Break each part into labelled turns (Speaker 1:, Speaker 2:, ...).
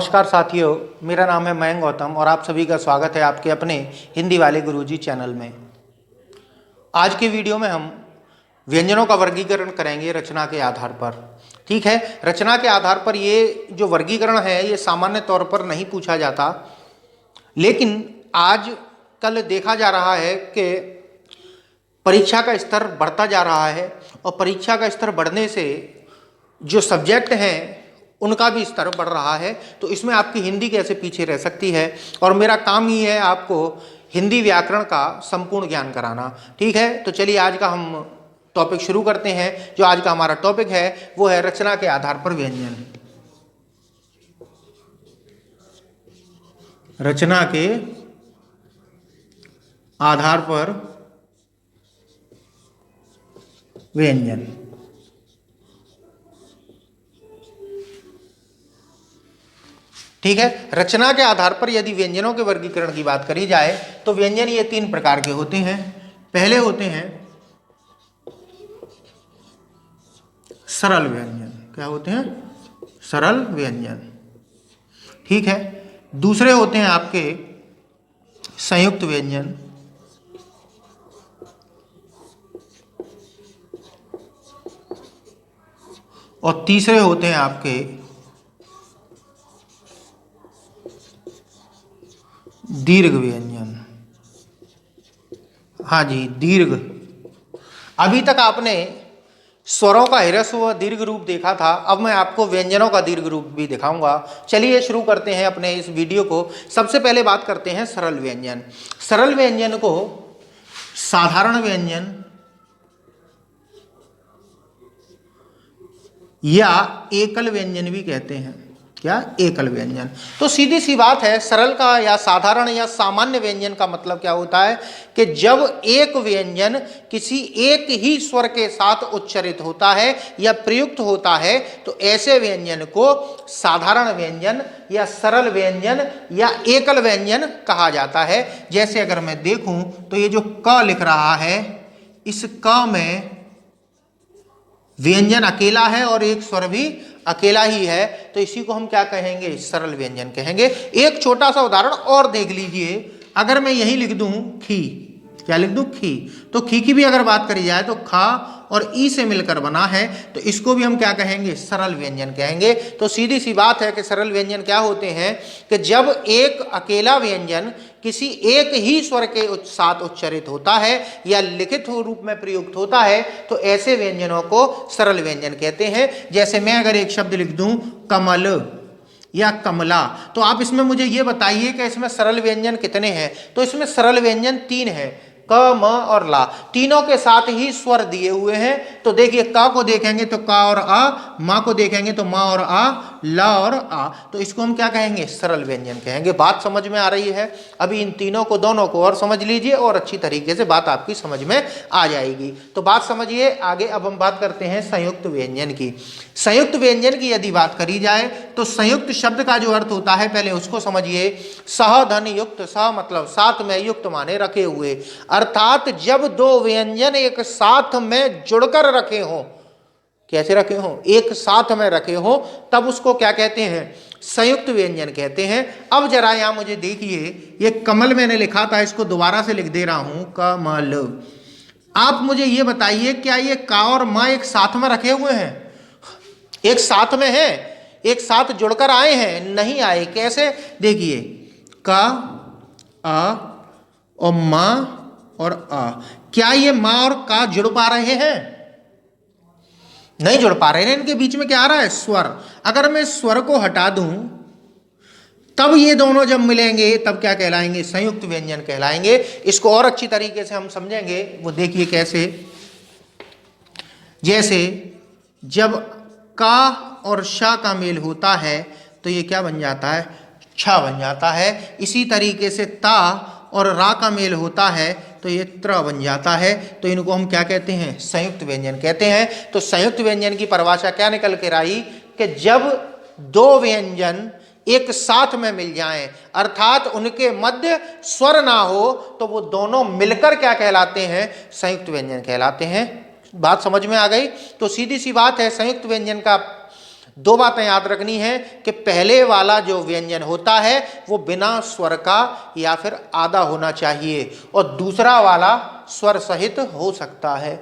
Speaker 1: नमस्कार साथियों, मेरा नाम है मयंक गौतम और आप सभी का स्वागत है आपके अपने हिंदी वाले गुरुजी चैनल में। आज के वीडियो में हम व्यंजनों का वर्गीकरण करेंगे रचना के आधार पर। ठीक है, रचना के आधार पर ये जो वर्गीकरण है ये सामान्य तौर पर नहीं पूछा जाता, लेकिन आज कल देखा जा रहा है कि परीक्षा का स्तर बढ़ता जा रहा है और परीक्षा का स्तर बढ़ने से जो सब्जेक्ट हैं उनका भी स्तर बढ़ रहा है। तो इसमें आपकी हिंदी कैसे पीछे रह सकती है, और मेरा काम ही है आपको हिंदी व्याकरण का संपूर्ण ज्ञान कराना। ठीक है, तो चलिए आज का हम टॉपिक शुरू करते हैं। जो आज का हमारा टॉपिक है वो है रचना के आधार पर व्यंजन। रचना के आधार पर व्यंजन। ठीक है, रचना के आधार पर यदि व्यंजनों के वर्गीकरण की बात करी जाए तो व्यंजन ये तीन प्रकार के होते हैं। पहले होते हैं सरल व्यंजन। क्या होते हैं? सरल व्यंजन। ठीक है, दूसरे होते हैं आपके संयुक्त व्यंजन। और तीसरे होते हैं आपके दीर्घ व्यंजन। हाँ जी, दीर्घ। अभी तक आपने स्वरों का ह्रस्व व दीर्घ रूप देखा था, अब मैं आपको व्यंजनों का दीर्घ रूप भी दिखाऊंगा। चलिए शुरू करते हैं अपने इस वीडियो को। सबसे पहले बात करते हैं सरल व्यंजन। सरल व्यंजन को साधारण व्यंजन या एकल व्यंजन भी कहते हैं। क्या? एकल व्यंजन। तो सीधी सी बात है, सरल का या साधारण या सामान्य व्यंजन का मतलब क्या होता है कि जब एक व्यंजन किसी एक ही स्वर के साथ उच्चारित होता है या प्रयुक्त होता है तो ऐसे व्यंजन को साधारण व्यंजन या सरल व्यंजन या एकल व्यंजन कहा जाता है। जैसे अगर मैं देखूं तो ये जो क लिख रहा है, इस क में व्यंजन अकेला है और एक स्वर भी अकेला ही है, तो इसी को हम क्या कहेंगे? सरल व्यंजन कहेंगे। एक छोटा सा उदाहरण और देख लीजिए। अगर मैं यही लिख दूं खी, क्या लिख दूं? खी। तो खी की भी अगर बात करी जाए तो खा और ई से मिलकर बना है, तो इसको भी हम क्या कहेंगे? सरल व्यंजन कहेंगे। तो सीधी सी बात है कि सरल व्यंजन क्या होते हैं कि जब एक अकेला व्यंजन किसी एक ही स्वर के साथ उच्चारित होता है या लिखित रूप में प्रयुक्त होता है तो ऐसे व्यंजनों को सरल व्यंजन कहते हैं। जैसे मैं अगर एक शब्द लिख दूं कमल या कमला, तो आप इसमें मुझे ये बताइए कि इसमें सरल व्यंजन कितने हैं? तो इसमें सरल व्यंजन तीन हैं, क, म और ला। तीनों के साथ ही स्वर दिए हुए हैं। तो देखिए, का को देखेंगे तो का और आ, मा को देखेंगे तो मा और आ, ला और आ। तो इसको हम क्या कहेंगे? सरल व्यंजन कहेंगे। बात समझ में आ रही है? अभी इन तीनों को, दोनों को और समझ लीजिए और अच्छी तरीके से बात आपकी समझ में आ जाएगी। तो बात समझिए आगे। अब हम बात करते हैं संयुक्त व्यंजन की। संयुक्त व्यंजन की यदि बात करी जाए तो संयुक्त शब्द का जो अर्थ होता है पहले उसको समझिए। सह धन युक्त, सह मतलब साथ में, युक्त माने रखे हुए, अर्थात जब दो व्यंजन एक साथ में जुड़कर रखे हों। कैसे रखे हों? एक साथ में रखे हों, तब उसको क्या कहते हैं? संयुक्त व्यंजन कहते हैं। अब जरा यहां मुझे देखिए, ये कमल मैंने लिखा था, इसको दोबारा से लिख दे रहा हूं, कमल। आप मुझे ये बताइए, क्या ये का और मा एक साथ में रखे हुए हैं? एक साथ में है, एक साथ जुड़कर आए हैं? नहीं आए। कैसे? देखिए, का, आ और मा और आ। क्या ये मा और का जुड़ पा रहे हैं? नहीं जुड़ पा रहे हैं। इनके बीच में क्या आ रहा है? स्वर। अगर मैं स्वर को हटा दूं तब ये दोनों जब मिलेंगे तब क्या कहलाएंगे? संयुक्त व्यंजन कहलाएंगे। इसको और अच्छी तरीके से हम समझेंगे, वो देखिए कैसे। जैसे जब का और शा का मेल होता है तो ये क्या बन जाता है? छा बन जाता है। इसी तरीके से ता और रा का मेल होता है तो ये त्र बन जाता है। तो इनको हम क्या कहते हैं? संयुक्त व्यंजन कहते हैं। तो संयुक्त व्यंजन की परिभाषा क्या निकल कर आई कि जब दो व्यंजन एक साथ में मिल जाएं, अर्थात उनके मध्य स्वर ना हो, तो वो दोनों मिलकर क्या कहलाते हैं? संयुक्त व्यंजन कहलाते हैं। बात समझ में आ गई? तो सीधी सी बात है, संयुक्त व्यंजन का दो बातें याद रखनी है कि पहले वाला जो व्यंजन होता है वो बिना स्वर का या फिर आधा होना चाहिए, और दूसरा वाला स्वर सहित हो सकता है।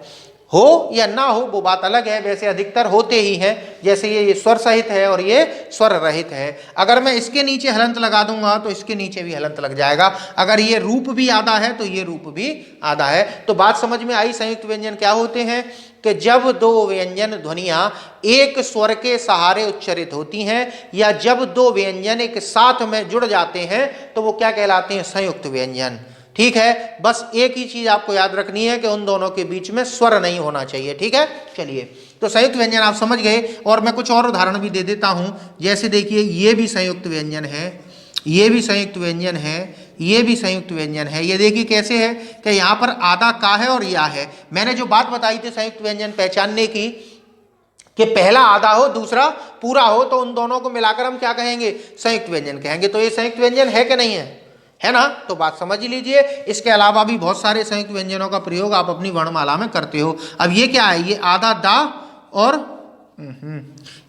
Speaker 1: हो या ना हो वो बात अलग है, वैसे अधिकतर होते ही हैं। जैसे ये स्वर सहित है और ये स्वर रहित है। अगर मैं इसके नीचे हलंत लगा दूंगा तो इसके नीचे भी हलंत लग जाएगा। अगर ये रूप भी आधा है तो ये रूप भी आधा है। तो बात समझ में आई। संयुक्त व्यंजन क्या होते हैं कि जब दो व्यंजन ध्वनियां एक स्वर के सहारे उच्चरित होती हैं, या जब दो व्यंजन एक साथ में जुड़ जाते हैं तो वो क्या कहलाते हैं? संयुक्त व्यंजन। ठीक है, बस एक ही चीज आपको याद रखनी है कि उन दोनों के बीच में स्वर नहीं होना चाहिए। ठीक है, चलिए, तो संयुक्त व्यंजन आप समझ गए। और मैं कुछ और उदाहरण भी दे देता हूं। जैसे देखिए, ये भी संयुक्त व्यंजन है, ये भी संयुक्त व्यंजन है, ये भी संयुक्त व्यंजन है। ये देखिए कैसे है कि यहाँ पर आधा का है और या है। मैंने जो बात बताई थी संयुक्त व्यंजन पहचानने की कि पहला आधा हो दूसरा पूरा हो, तो उन दोनों को मिलाकर हम क्या कहेंगे? संयुक्त व्यंजन कहेंगे। तो ये संयुक्त व्यंजन है कि नहीं है ना? तो बात समझ लीजिए। इसके अलावा भी बहुत सारे संयुक्त व्यंजनों का प्रयोग आप अपनी वर्णमाला में करते हो। अब ये क्या है? ये आधा दा और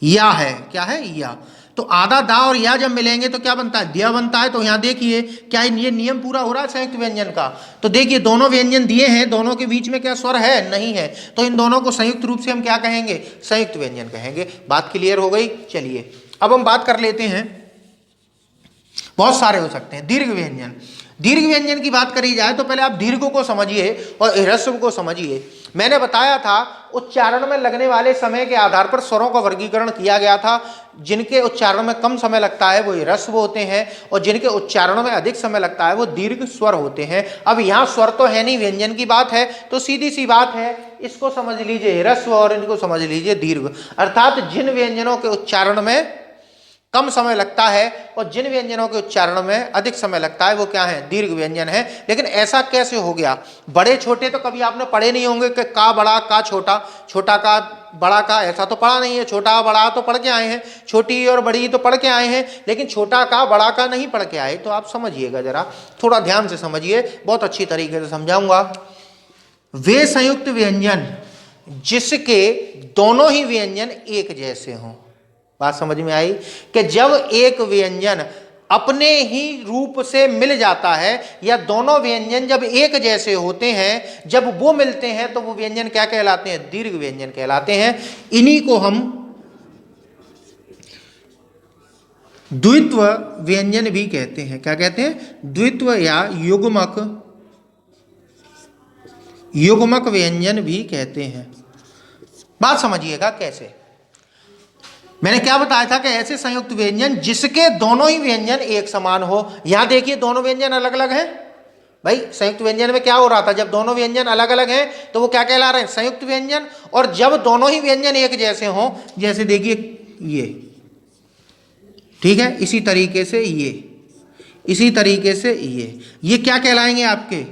Speaker 1: या है। क्या है? या। तो आधा दा और या जब मिलेंगे तो क्या बनता है? दिया बनता है। तो यहाँ देखिए, क्या ये नियम पूरा हो रहा है संयुक्त व्यंजन का? तो देखिए, दोनों व्यंजन दिए हैं, दोनों के बीच में क्या स्वर है? नहीं है। तो इन दोनों को संयुक्त रूप से हम क्या कहेंगे? संयुक्त व्यंजन कहेंगे। बात क्लियर हो गई? चलिए, अब हम बात कर लेते हैं। बहुत सारे हो सकते हैं। दीर्घ व्यंजन। दीर्घ व्यंजन की बात करी जाए तो पहले आप दीर्घ को समझिए और ह्रस्व को समझिए। मैंने बताया था उच्चारण में लगने वाले समय के आधार पर स्वरों का वर्गीकरण किया गया था। जिनके उच्चारण में कम समय लगता है वो ह्रस्व होते हैं, और जिनके उच्चारण में अधिक समय लगता है वो दीर्घ स्वर होते हैं। अब यहाँ स्वर तो है नहीं, व्यंजन की बात है, तो सीधी सी बात है, इसको समझ लीजिए ह्रस्व और इनको समझ लीजिए दीर्घ। अर्थात जिन व्यंजनों के उच्चारण में कम समय लगता है और जिन व्यंजनों के उच्चारण में अधिक समय लगता है वो क्या है? दीर्घ व्यंजन है। लेकिन ऐसा कैसे हो गया? बड़े छोटे तो कभी आपने पढ़े नहीं होंगे कि का बड़ा का छोटा, छोटा का बड़ा का, ऐसा तो पढ़ा नहीं है। छोटा बड़ा तो पढ़ के आए हैं, छोटी और बड़ी तो पढ़ के आए हैं, लेकिन छोटा का बड़ा का नहीं पढ़ के आए। तो आप समझिएगा, जरा थोड़ा ध्यान से समझिए, बहुत अच्छी तरीके से समझाऊंगा। वे संयुक्त व्यंजन जिसके दोनों ही व्यंजन एक जैसे हों। बात समझ में आई कि जब एक व्यंजन अपने ही रूप से मिल जाता है, या दोनों व्यंजन जब एक जैसे होते हैं, जब वो मिलते हैं तो वो व्यंजन क्या कहलाते हैं? दीर्घ व्यंजन कहलाते हैं। इन्हीं को हम द्वित्व व्यंजन भी कहते हैं। क्या कहते हैं? द्वित्व या युग्मक व्यंजन भी कहते हैं। बात समझिएगा कैसे। मैंने क्या बताया था कि ऐसे संयुक्त व्यंजन जिसके दोनों ही व्यंजन एक समान हो। यहां देखिए, दोनों व्यंजन अलग अलग हैं। भाई, संयुक्त व्यंजन में क्या हो रहा था? जब दोनों व्यंजन अलग अलग हैं तो वो क्या कहला रहे हैं? संयुक्त व्यंजन। और जब दोनों ही व्यंजन एक जैसे हों, जैसे देखिए ये, ठीक है, इसी तरीके से ये, इसी तरीके से ये क्या कहलाएंगे? आपके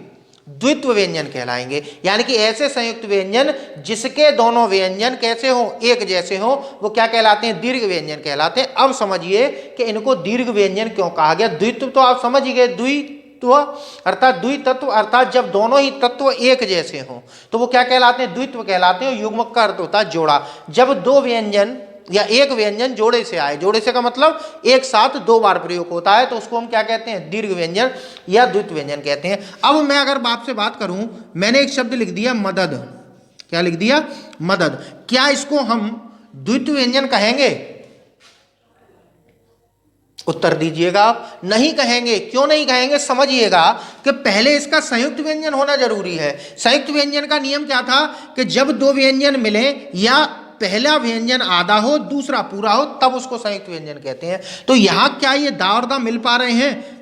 Speaker 1: द्वित्व व्यंजन कहलाएंगे। यानी कि ऐसे संयुक्त व्यंजन जिसके दोनों व्यंजन कैसे हो? एक जैसे हो, वो क्या कहलाते हैं? दीर्घ व्यंजन कहलाते हैं। अब समझिए कि इनको दीर्घ व्यंजन क्यों कहा गया। द्वित्व तो आप समझ ही गए, द्वित्व अर्थात द्वितत्व, अर्थात जब दोनों ही तत्व एक जैसे हों तो वो क्या कहलाते हैं? द्वित्व कहलाते हैं। युग्मक का अर्थ होता है जोड़ा। जब दो व्यंजन या एक व्यंजन जोड़े से आए, जोड़े से का मतलब एक साथ दो बार प्रयोग होता है, तो उसको हम क्या कहते हैं? दीर्घ व्यंजन या द्वित्व व्यंजन कहते हैं। अब मैं अगर आपसे बात करूं, मैंने एक शब्द लिख दिया मदद। क्या लिख दिया? मदद। क्या इसको हम द्वित्व व्यंजन कहेंगे? उत्तर दीजिएगा आप। नहीं कहेंगे। क्यों नहीं कहेंगे? समझिएगा कि पहले इसका संयुक्त व्यंजन होना जरूरी है। संयुक्त व्यंजन का नियम क्या था कि जब दो व्यंजन मिले, या पहला व्यंजन आधा हो दूसरा पूरा हो, तब उसको संयुक्त व्यंजन कहते हैं। तो यहां क्या ये दा और दा मिल पा रहे हैं?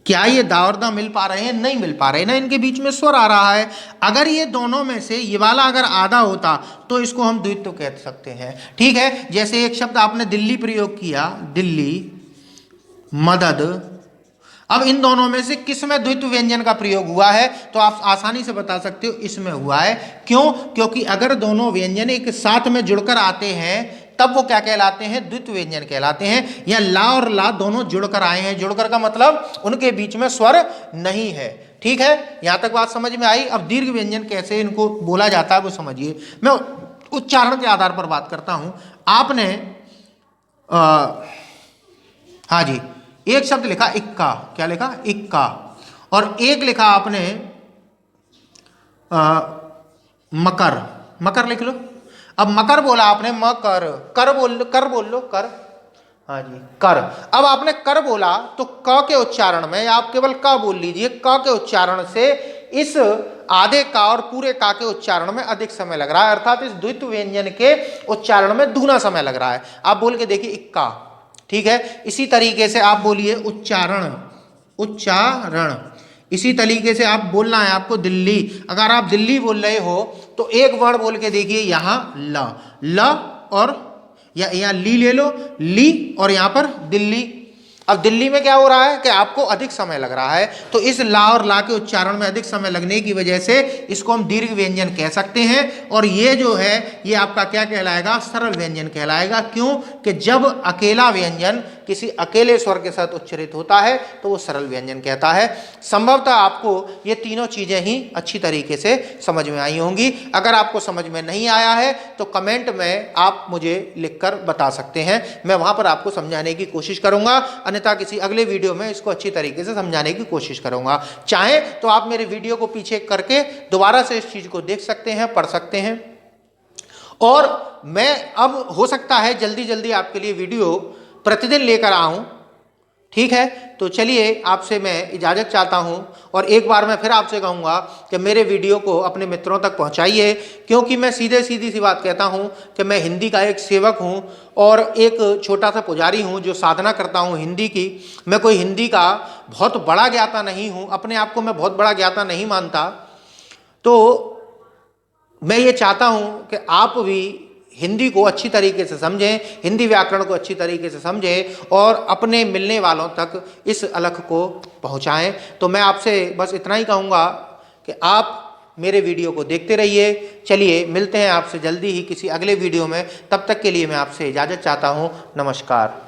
Speaker 1: क्या ये दा और दा मिल पा रहे हैं? नहीं मिल पा रहे ना, इनके बीच में स्वर आ रहा है। अगर ये दोनों में से ये वाला अगर आधा होता तो इसको हम द्वित्व कह सकते हैं। ठीक है, जैसे एक शब्द आपने दिल्ली प्रयोग किया, दिल्ली, मदद। अब इन दोनों में से किस में द्वित्व व्यंजन का प्रयोग हुआ है? तो आप आसानी से बता सकते हो इसमें हुआ है। क्यों? क्योंकि अगर दोनों व्यंजन एक साथ में जुड़कर आते हैं तब वो क्या कहलाते हैं? द्वित्व व्यंजन कहलाते हैं। या ला और ला दोनों जुड़कर आए हैं, जुड़कर का मतलब उनके बीच में स्वर नहीं है। ठीक है, यहां तक बात समझ में आई। अब दीर्घ व्यंजन कैसे इनको बोला जाता है वो समझिए। मैं उच्चारण के आधार पर बात करता हूं। आपने हाँ जी, एक शब्द लिखा इक्का, क्या लिखा? इक्का। और एक लिखा आपने मकर, मकर लिख लो। अब मकर बोला आपने, मकर, कर बोल लो, कर। हाँ जी, कर। अब आपने कर बोला तो क के उच्चारण में, आप केवल क बोल लीजिए, क के उच्चारण से इस आधे का और पूरे का के उच्चारण में अधिक समय लग रहा है, अर्थात इस द्वित्व व्यंजन के उच्चारण में दूना समय लग रहा है। आप बोल के देखिए इक्का, ठीक है। इसी तरीके से आप बोलिए उच्चारण, उच्चारण। इसी तरीके से आप बोलना है आपको दिल्ली। अगर आप दिल्ली बोल रहे हो तो एक वर्ण बोल के देखिए, यहां ल, ल और या यहाँ ली ले लो, ली, और यहां पर दिल्ली। अब दिल्ली में क्या हो रहा है कि आपको अधिक समय लग रहा है, तो इस ला और ला के उच्चारण में अधिक समय लगने की वजह से इसको हम दीर्घ व्यंजन कह सकते हैं। और ये जो है ये आपका क्या कहलाएगा? सरल व्यंजन कहलाएगा। क्यों? कि जब अकेला व्यंजन किसी अकेले स्वर के साथ उच्चरित होता है तो वो सरल व्यंजन कहता है। संभवतः आपको ये तीनों चीजें ही अच्छी तरीके से समझ में आई होंगी। अगर आपको समझ में नहीं आया है तो कमेंट में आप मुझे लिखकर बता सकते हैं, मैं वहां पर आपको समझाने की कोशिश करूंगा, अन्यथा किसी अगले वीडियो में इसको अच्छी तरीके से समझाने की कोशिश करूंगा। चाहे तो आप मेरे वीडियो को पीछे करके दोबारा से इस चीज को देख सकते हैं, पढ़ सकते हैं। और मैं अब हो सकता है जल्दी जल्दी आपके लिए वीडियो प्रतिदिन लेकर आऊं, ठीक है। तो चलिए आपसे मैं इजाज़त चाहता हूं, और एक बार मैं फिर आपसे कहूंगा कि मेरे वीडियो को अपने मित्रों तक पहुंचाइए, क्योंकि मैं सीधी सी बात कहता हूं कि मैं हिंदी का एक सेवक हूं और एक छोटा सा पुजारी हूं जो साधना करता हूं हिंदी की। मैं कोई हिंदी का बहुत बड़ा ज्ञाता नहीं हूं, अपने आप को मैं बहुत बड़ा ज्ञाता नहीं मानता। तो मैं ये चाहता हूं कि आप भी हिंदी को अच्छी तरीके से समझें, हिंदी व्याकरण को अच्छी तरीके से समझें और अपने मिलने वालों तक इस अलख को पहुंचाएं। तो मैं आपसे बस इतना ही कहूँगा कि आप मेरे वीडियो को देखते रहिए। चलिए मिलते हैं आपसे जल्दी ही किसी अगले वीडियो में, तब तक के लिए मैं आपसे इजाज़त चाहता हूँ। नमस्कार।